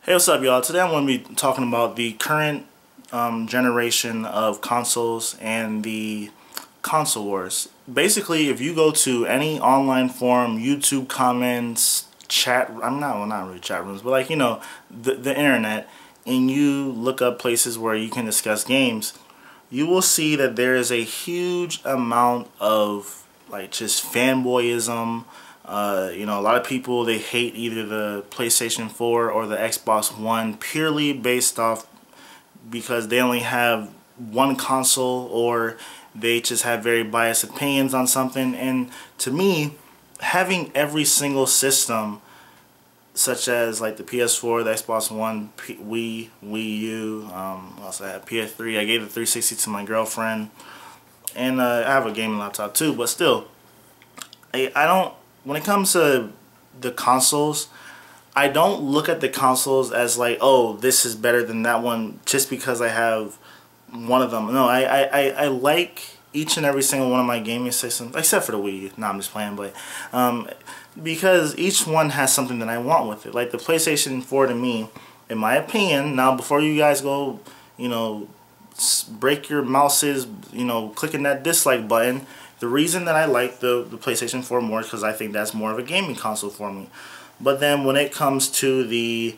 Hey, what's up, y'all? Today I'm going to be talking about the current generation of consoles and the console wars. Basically, if you go to any online forum, YouTube comments, chat, not really chat rooms, but like, the internet, and you look up places where you can discuss games, you will see that there is a huge amount of like just fanboyism. A lot of people, they hate either the PlayStation 4 or the Xbox One purely based off because they only have one console, or they just have very biased opinions on something. And to me, having every single system, such as like the PS4, the Xbox One, Wii U, also I have PS3. I gave the 360 to my girlfriend, and I have a gaming laptop too. But still, I don't. When it comes to the consoles, I don't look at the consoles as like, oh, this is better than that one just because I have one of them. No, I like each and every single one of my gaming systems, except for the Wii U. No, I'm just playing, but because each one has something that I want with it. Like the PlayStation 4, to me, in my opinion, now before you guys go, break your mouses, clicking that dislike button, the reason that I like the PlayStation 4 more is because I think that's more of a gaming console for me. But then when it comes to the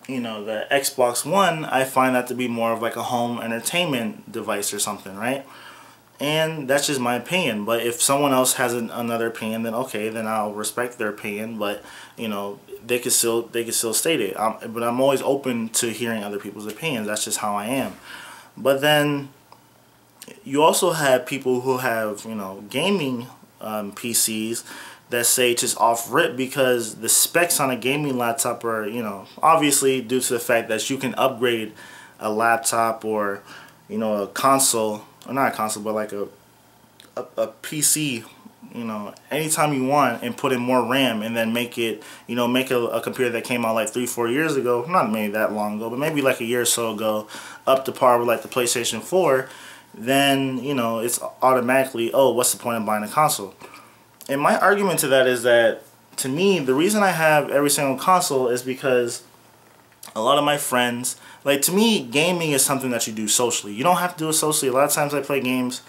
Xbox One, I find that to be more of like a home entertainment device or something, right? And that's just my opinion. But if someone else has another opinion, then okay, then I'll respect their opinion. But they could still state it. But I'm always open to hearing other people's opinions. That's just how I am. But then you also have people who have gaming PCs that say just off rip because the specs on a gaming laptop are obviously due to the fact that you can upgrade a laptop or a console, or not a console, but like a PC, anytime you want, and put in more RAM, and then make it make a computer that came out like 3-4 years ago, not maybe that long ago, but maybe like a year or so ago, up to par with like the PlayStation 4, then it's automatically, oh, what's the point of buying a console? And my argument to that is that, to me, the reason I have every single console is because a lot of my friends, like, to me, gaming is something that you do socially. You don't have to do it socially. A lot of times I play games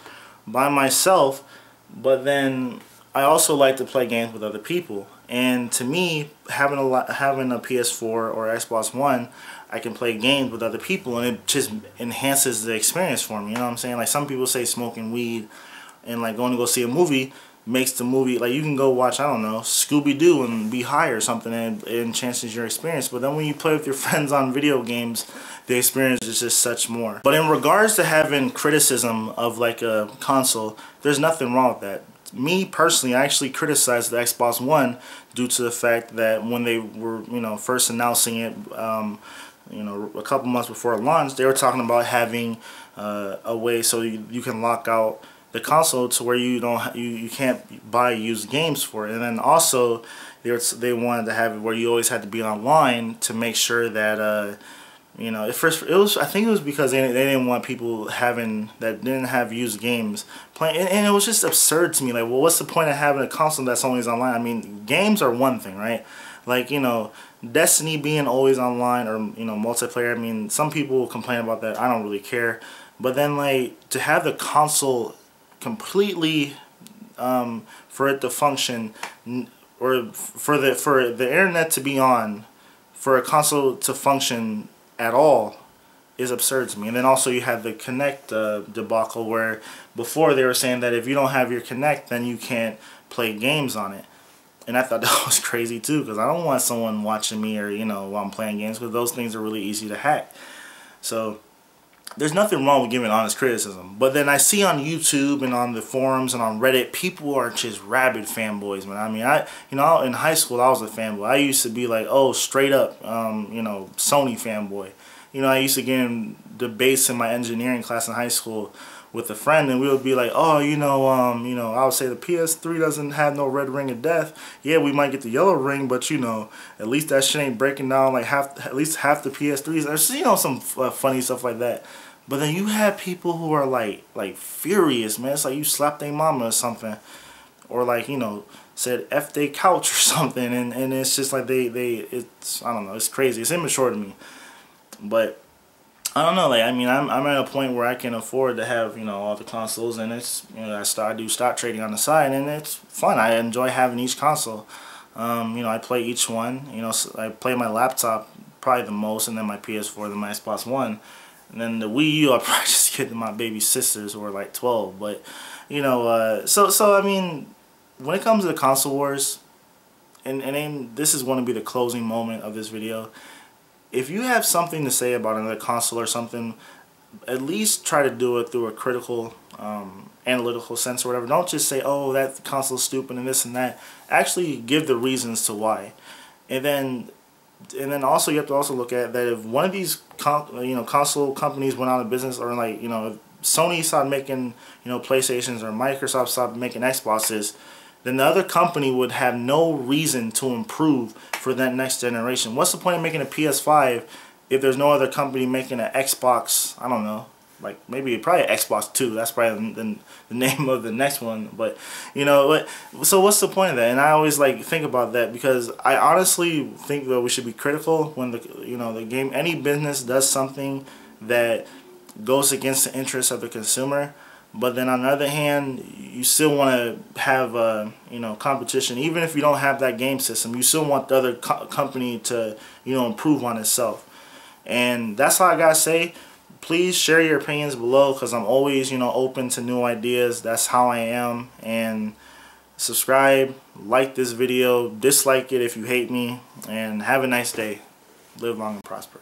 by myself, but then I also like to play games with other people. And to me, having a PS4 or Xbox One, I can play games with other people, and it just enhances the experience for me. You know what I'm saying? Like, some people say smoking weed and like going to go see a movie makes the movie, like, you can go watch, I don't know, Scooby-Doo and be high or something, and it enhances your experience. But then when you play with your friends on video games, the experience is just such more. But in regards to having criticism of like a console, there's nothing wrong with that. Me personally, I actually criticized the Xbox One due to the fact that when they were first announcing it, a couple months before launch, they were talking about having a way so you can lock out the console to where you can't buy used games for it. And then also they wanted to have it where you always had to be online to make sure that at first I think it was because they didn't want people that didn't have used games playing, and it was just absurd to me. Like, well, what's the point of having a console that's always online? I mean, games are one thing, right? Like, Destiny being always online, or multiplayer. I mean, some people complain about that. I don't really care. But then, like, to have the console completely for it to function, or for the internet to be on, for a console to function at all, is absurd to me. And then also you have the Kinect debacle, where before they were saying that if you don't have your Kinect, then you can't play games on it. And I thought that was crazy too, because I don't want someone watching me or while I'm playing games, because those things are really easy to hack. So there's nothing wrong with giving honest criticism. But then I see on YouTube and on the forums and on Reddit, people are just rabid fanboys, man. I mean, in high school I was a fanboy. I used to be like, oh, straight up, Sony fanboy. I used to get in debates in my engineering class in high school with a friend, and we would be like, oh, I would say the PS3 doesn't have no red ring of death. Yeah, we might get the yellow ring, but at least that shit ain't breaking down like at least half the PS3s. There's some funny stuff like that. But then you have people who are like furious, man. It's like you slapped their mama or something, or like said F they couch or something, and it's just like it's, I don't know, it's crazy. It's immature to me. But I don't know, like, I mean, I'm at a point where I can afford to have, you know, all the consoles, and it's, you know, I do stock trading on the side, and it's fun. I enjoy having each console. You know, I play each one. You know, I play my laptop probably the most, and then my PS4, then my Xbox One, and then the Wii U I probably just get to my baby sisters who are like 12. But you know, so I mean, when it comes to the console wars, and this is going to be the closing moment of this video. If you have something to say about another console or something, at least try to do it through a critical, analytical sense or whatever. Don't just say, oh, that console's stupid and this and that. Actually give the reasons to why. And then also you have to also look at that if one of these console companies went out of business, or like, you know, if Sony stopped making, you know, PlayStations, or Microsoft stopped making Xboxes, then the other company would have no reason to improve for that next generation. What's the point of making a PS5 if there's no other company making an Xbox? I don't know, like maybe probably Xbox 2. That's probably the name of the next one. But you know, so what's the point of that? And I always like think about that, because I honestly think that we should be critical when any business does something that goes against the interests of the consumer. But then on the other hand, you still want to have you know, competition. Even if you don't have that game system, you still want the other company to, you know, improve on itself. And that's all I gotta say. Please share your opinions below, because I'm always, you know, open to new ideas. That's how I am. And subscribe, like this video, dislike it if you hate me, and have a nice day. Live long and prosper.